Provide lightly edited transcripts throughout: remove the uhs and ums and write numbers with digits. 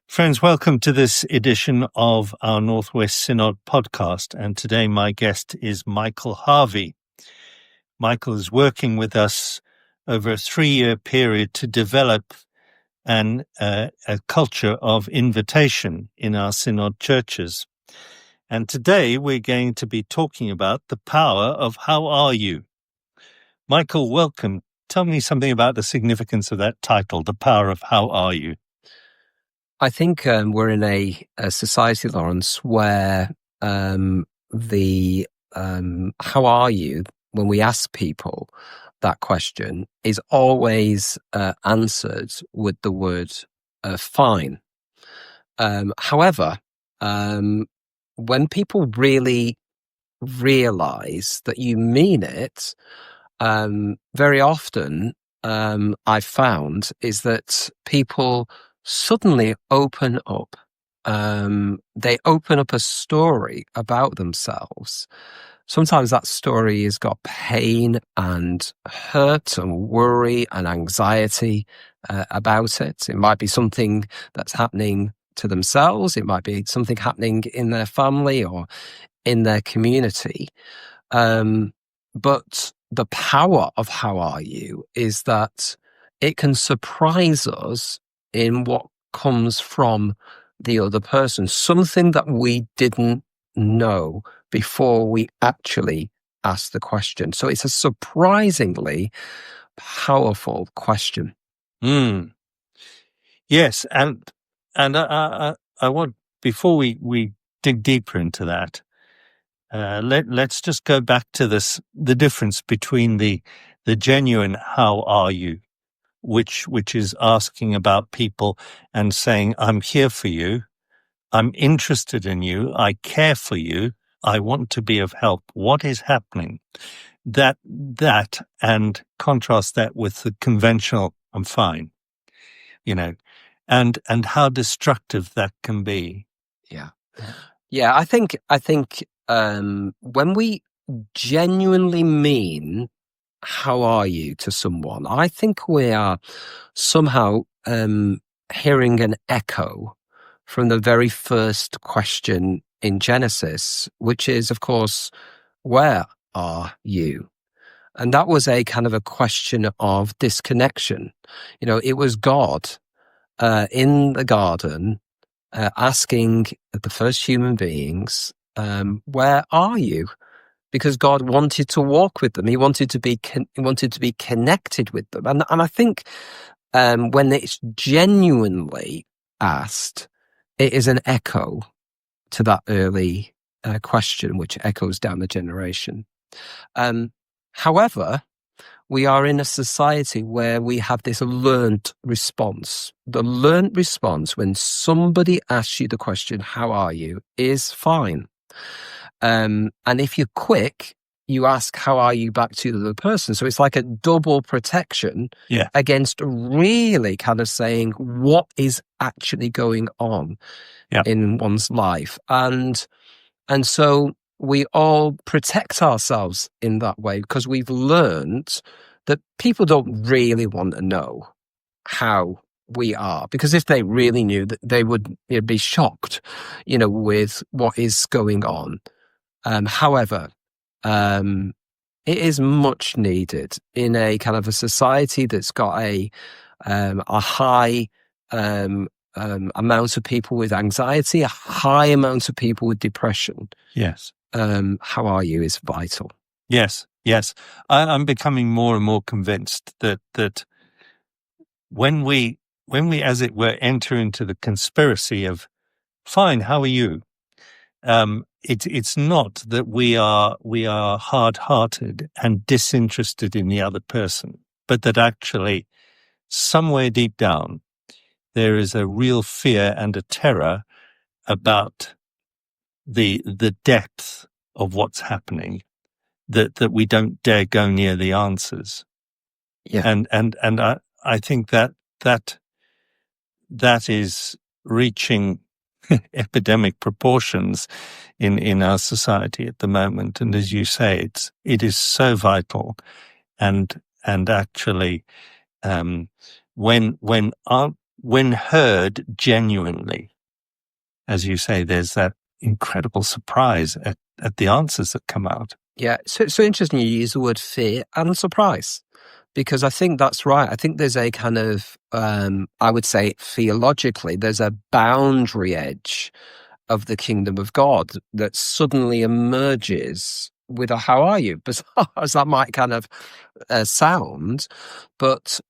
Friends, welcome to this edition of our Northwest Synod podcast. And today my guest is Michael Harvey. Michael is working with us over a 3-year period to develop a culture of invitation in our Synod churches. And today we're going to be talking about the power of how are you? Michael, welcome. Tell me something about the significance of that title, the power of how are you? I think we're in a society, Lawrence, where the how are you, when we ask people that question, is always answered with the word fine. However, when people really realize that you mean it, very often I've found is that people suddenly open up. They open up a story about themselves. Sometimes that story has got pain and hurt and worry and anxiety about it. It might be something that's happening to themselves. It might be something happening in their family or in their community. But the power of how are you is that it can surprise us in what comes from the other person, something that we didn't know before we actually asked the question. So it's a surprisingly powerful question. Yes, and I want, before we dig deeper into that, let's just go back to the difference between the genuine how are you, which is asking about people and saying, I'm here for you, I'm interested in you, I care for you, I want to be of help. What is happening? That and contrast that with the conventional, I'm fine, and how destructive that can be. Yeah, I think when we genuinely mean how are you to someone, I think we are somehow hearing an echo from the very first question in Genesis, which is, of course, where are you? And that was a kind of a question of disconnection. It was God in the garden asking the first human beings, where are you? Because God wanted to walk with them. He wanted to be connected with them. And I think when it's genuinely asked, it is an echo to that early question, which echoes down the generation. However, we are in a society where we have this learnt response. The learnt response when somebody asks you the question, how are you, is fine. And if you're quick, you ask, how are you, back to the other person. So it's like a double protection against really kind of saying what is actually going on in one's life. And so we all protect ourselves in that way because we've learned that people don't really want to know how we are, because if they really knew, that they would be shocked, with what is going on. However, it is much needed in a kind of a society that's got a high amount of people with anxiety, a high amount of people with depression. Yes. How are you is vital. Yes. I'm becoming more and more convinced that when we, as it were, enter into the conspiracy of, fine, how are you? It's not that we are hard-hearted and disinterested in the other person, but that actually somewhere deep down there is a real fear and a terror about the depth of what's happening, that we don't dare go near the answers. And I think that is reaching epidemic proportions in our society at the moment. And as you say, it is so vital. And actually, when when heard genuinely, as you say, there's that incredible surprise at the answers that come out. Yeah, so interesting you use the word fear and surprise, because I think that's right. I think there's a kind of, I would say theologically, there's a boundary edge of the kingdom of God that suddenly emerges with a "how are you?" bizarre as that might kind of sound, but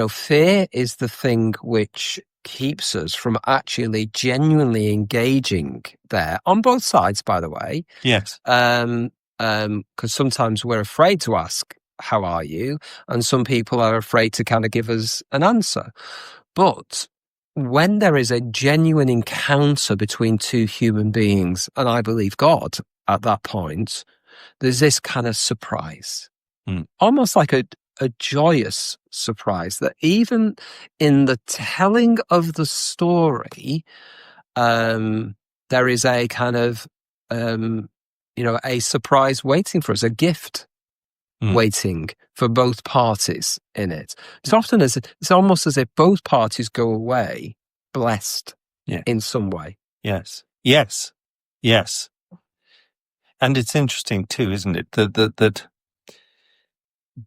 fear is the thing which keeps us from actually genuinely engaging there on both sides, by the way. Yes. Because sometimes we're afraid to ask, "How are you?" And some people are afraid to kind of give us an answer. But when there is a genuine encounter between two human beings, and I believe God at that point, there's this kind of surprise, almost like a joyous surprise, that even in the telling of the story, there is a kind of, a surprise waiting for us, a gift waiting for both parties in it. It's almost as if both parties go away blessed in some way. Yes. And it's interesting too, isn't it, that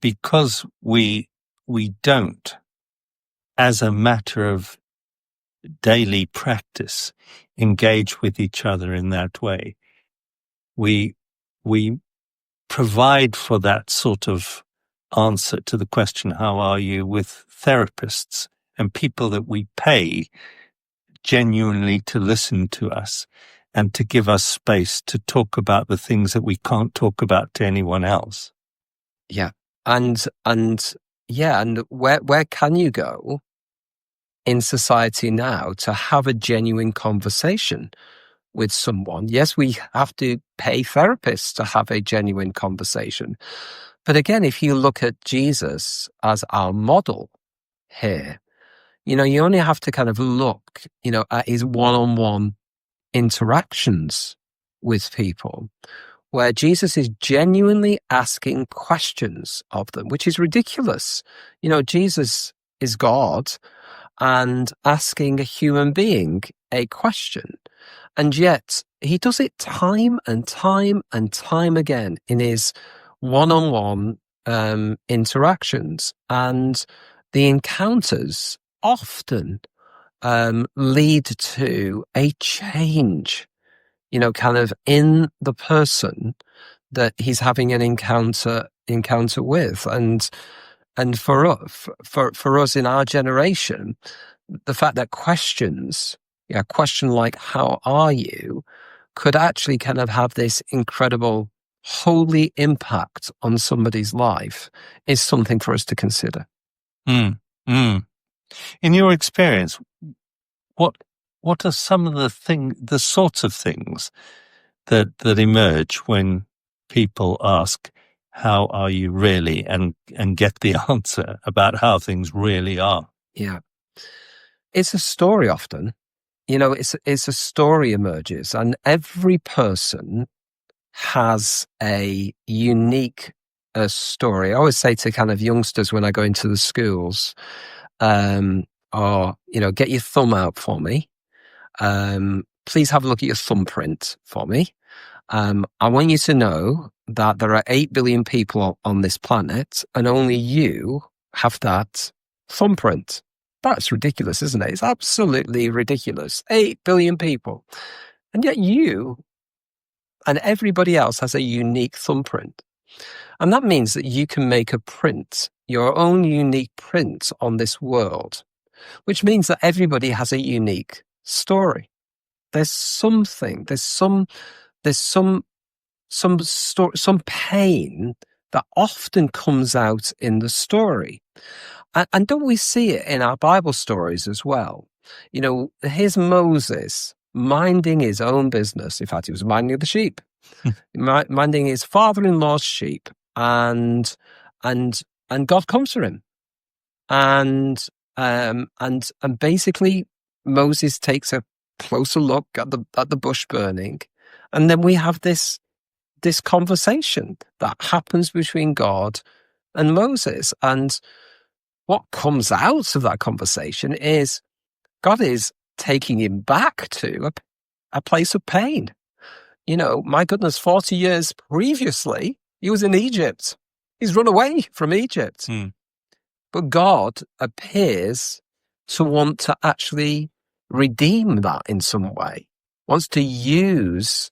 because we don't, as a matter of daily practice, engage with each other in that way, we provide for that sort of answer to the question, "How are you?" with therapists and people that we pay genuinely to listen to us and to give us space to talk about the things that we can't talk about to anyone else. Yeah. And where can you go in society now to have a genuine conversation with someone? Yes, we have to pay therapists to have a genuine conversation. But again, if you look at Jesus as our model here, you only have to kind of look, at his one-on-one interactions with people, where Jesus is genuinely asking questions of them, which is ridiculous. Jesus is God and asking a human being a question. And yet he does it time and time and time again in his one-on-one interactions. And the encounters often lead to a change, kind of in the person that he's having an encounter with. And for us in our generation, the fact that questions, a question like "How are you?" could actually kind of have this incredible holy impact on somebody's life is something for us to consider. In your experience, what are some of the sorts of things that emerge when people ask, "How are you really?" and get the answer about how things really are? Yeah. It's a story often. It's a story emerges, and every person has a unique story. I always say to kind of youngsters when I go into the schools, get your thumb out for me. Please have a look at your thumbprint for me. I want you to know that there are 8 billion people on this planet, and only you have that thumbprint. That's ridiculous, isn't it? It's absolutely ridiculous. 8 billion people. And yet you and everybody else has a unique thumbprint. And that means that you can make a print, your own unique print on this world, which means that everybody has a unique story. There's some pain that often comes out in the story. And don't we see it in our Bible stories as well? Here's Moses minding his own business. In fact, he was minding the sheep, minding his father-in-law's sheep, and God comes to him, and basically Moses takes a closer look at the bush burning, and then we have this conversation that happens between God and Moses. And what comes out of that conversation is God is taking him back to a place of pain. My goodness, 40 years previously, he was in Egypt. He's run away from Egypt. But God appears to want to actually redeem that in some way, wants to use,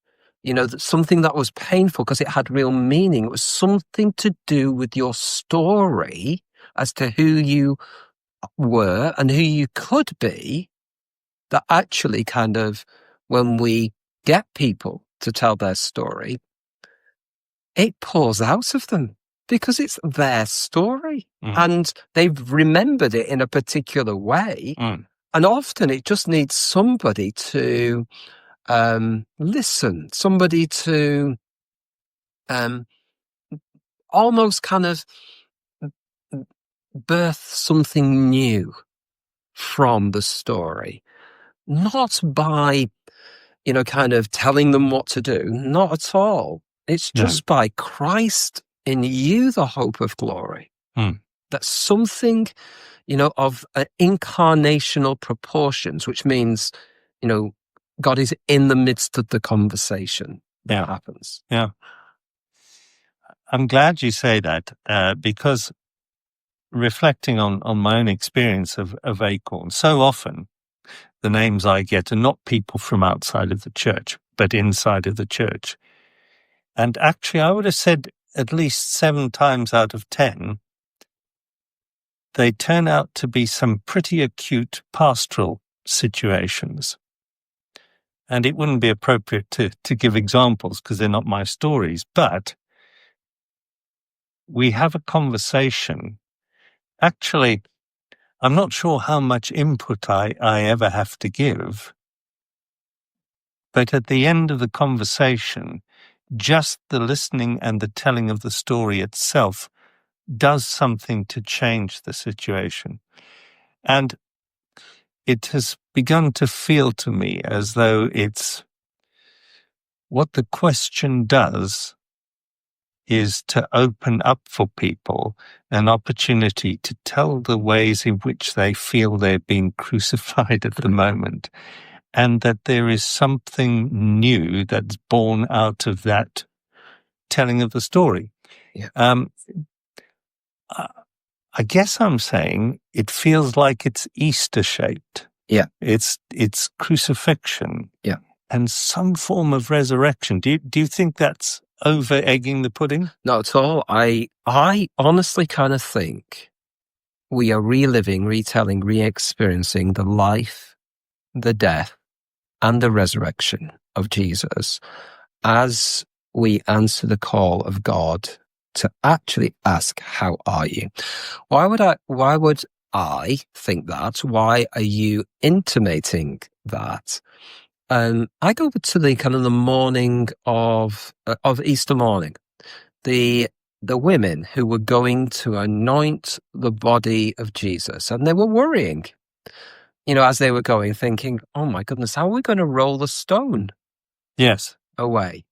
something that was painful because it had real meaning. It was something to do with your story as to who you were and who you could be, that actually kind of, when we get people to tell their story, it pours out of them because it's their story and they've remembered it in a particular way. And often it just needs somebody to listen, somebody to almost kind of birth something new from the story. Not by, kind of telling them what to do. Not at all. It's just by Christ in you, the hope of glory. That's something, of incarnational proportions, which means, God is in the midst of the conversation that happens. Yeah. I'm glad you say that because reflecting on my own experience of Acorn, so often the names I get are not people from outside of the church, but inside of the church. And actually, I would have said at least 7 times out of 10, they turn out to be some pretty acute pastoral situations. And it wouldn't be appropriate to give examples because they're not my stories, but we have a conversation. Actually, I'm not sure how much input I ever have to give, but at the end of the conversation, just the listening and the telling of the story itself does something to change the situation. And it has begun to feel to me as though it's what the question does is to open up for people an opportunity to tell the ways in which they feel they're being crucified at the moment, and that there is something new that's born out of that telling of the story. I guess I'm saying it feels like it's Easter shaped. It's crucifixion. And some form of resurrection. Do you think that's over egging the pudding? Not at all. I honestly kind of think we are reliving, retelling, re-experiencing the life, the death, and the resurrection of Jesus as we answer the call of God to actually ask, how are you? Why would I think that? Why are you intimating that? I go to the kind of the morning of Easter morning. The women who were going to anoint the body of Jesus, and they were worrying, as they were going, thinking, oh my goodness, how are we going to roll the stone away?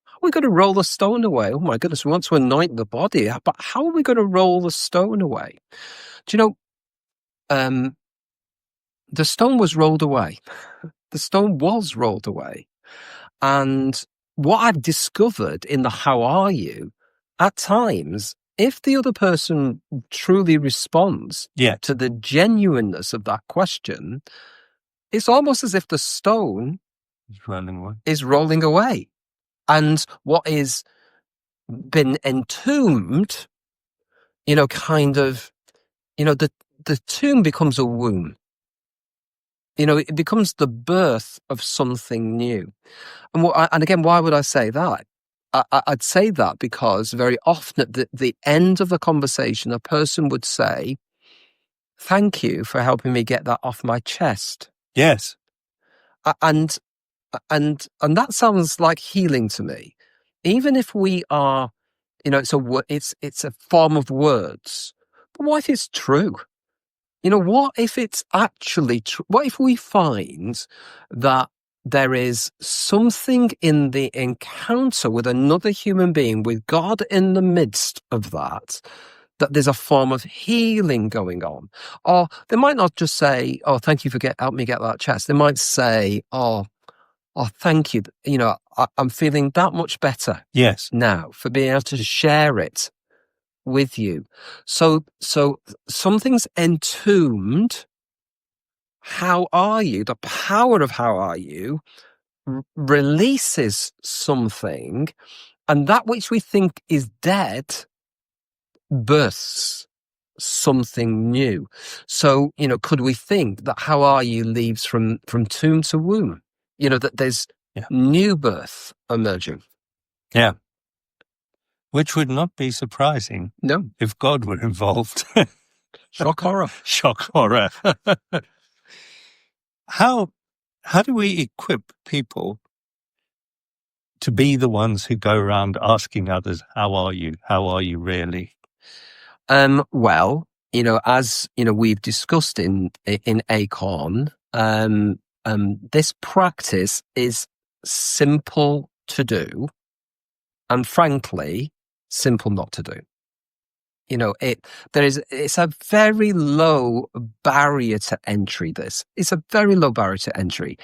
How are we going to roll the stone away? Oh my goodness, we want to anoint the body, but how are we going to roll the stone away? Do you know, the stone was rolled away. The stone was rolled away. And what I've discovered in the how are you, at times, if the other person truly responds to the genuineness of that question, it's almost as if the stone is rolling away. And what is been entombed, the tomb becomes a womb. It becomes the birth of something new. And again, why would I say that? I'd say that because very often at the end of the conversation, a person would say, thank you for helping me get that off my chest. Yes. And that sounds like healing to me. Even if we are, it's a form of words. But what if it's true? What if it's actually true? What if we find that there is something in the encounter with another human being, with God in the midst of that that there's a form of healing going on. Or they might not just say, oh, thank you for helping me get that chest. They might say, oh, thank you. I'm feeling that much better Yes. now for being able to share it with you. So something's entombed. How are you? The power of how are you releases something, and that which we think is dead births something new. So, could we think that how are you leads from tomb to womb? That there's new birth emerging. Yeah. Which would not be surprising. No. If God were involved. Shock horror. Shock horror. How do we equip people to be the ones who go around asking others, how are you? How are you really? Well, as we've discussed in Acorn, this practice is simple to do, and frankly, simple not to do. It's a very low barrier to entry. It's a very low barrier to entry.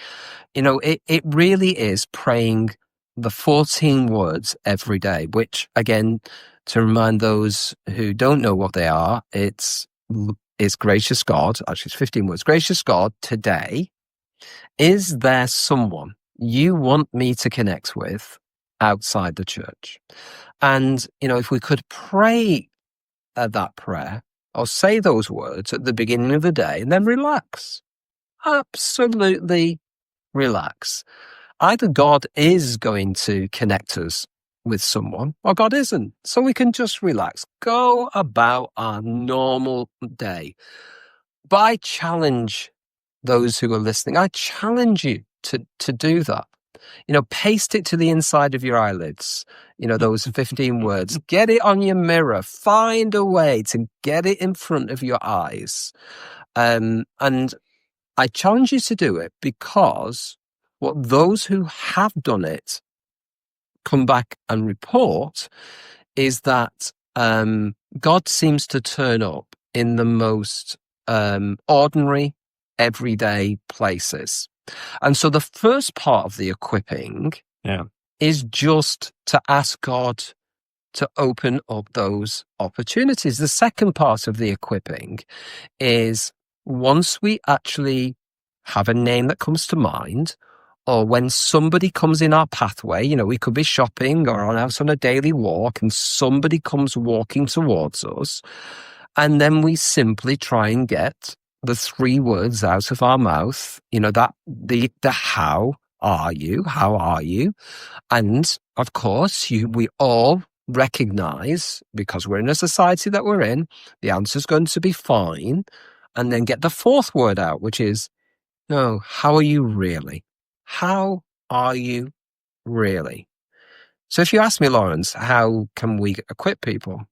It really is praying the 14 words every day, which, again, to remind those who don't know what they are, it's gracious God. Actually, it's 15 words. Gracious God, today, is there someone you want me to connect with outside the church? And, if we could pray that prayer or say those words at the beginning of the day and then relax. Absolutely relax. Either God is going to connect us with someone or God isn't. So we can just relax, go about our normal day. But I challenge those who are listening, I challenge you to do that. Paste it to the inside of your eyelids, those 15 words. Get it on your mirror. Find a way to get it in front of your eyes. And I challenge you to do it because what those who have done it come back and report is that God seems to turn up in the most ordinary, everyday places. And so the first part of the equipping is just to ask God to open up those opportunities. The second part of the equipping is once we actually have a name that comes to mind, or when somebody comes in our pathway, we could be shopping or out on a daily walk and somebody comes walking towards us, and then we simply try and get the 3 words out of our mouth, that the how are you? And of course, we all recognize, because we're in a society that we're in, the answer's going to be fine. And then get the 4th word out, which is, no, how are you really? How are you really? So if you ask me, Lawrence, how can we equip people?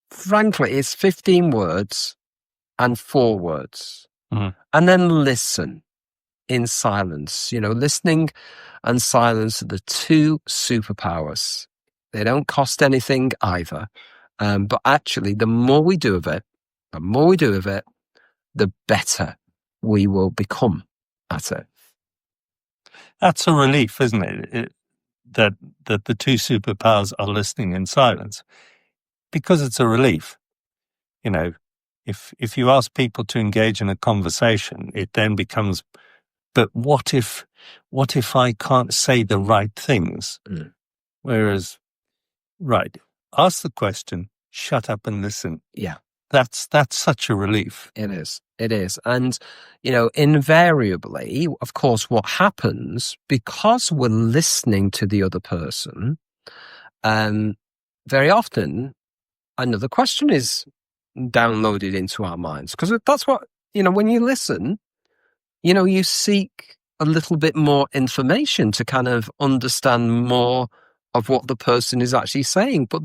Frankly, it's 15 words and 4 words. Mm. And then listen in silence. Listening and silence are the 2 superpowers. They don't cost anything either. But actually, the more we do of it, the better we will become at it. That's a relief, isn't it? That the 2 superpowers are listening in silence, because it's a relief. If you ask people to engage in a conversation, it then becomes, but what if I can't say the right things? Mm. Whereas, ask the question, shut up and listen. Yeah. That's such a relief. It is. And, invariably, of course, what happens, because we're listening to the other person, very often another question is downloaded into our minds. Because that's what, when you listen, you seek a little bit more information to kind of understand more of what the person is actually saying. But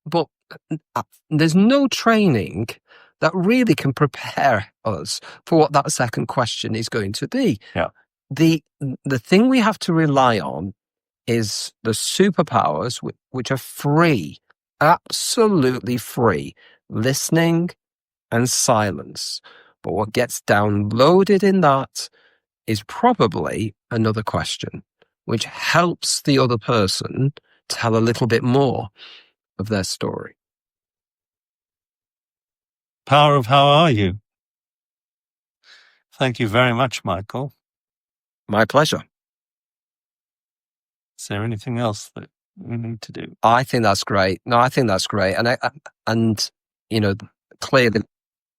but there's no training that really can prepare us for what that second question is going to be. Yeah. The thing we have to rely on is the superpowers, which are free absolutely free, listening and silence. But what gets downloaded in that is probably another question, which helps the other person tell a little bit more of their story. Power of how are you? Thank you very much, Michael. My pleasure. Is there anything else that we need to do? I think that's great. No, I think that's great. And clearly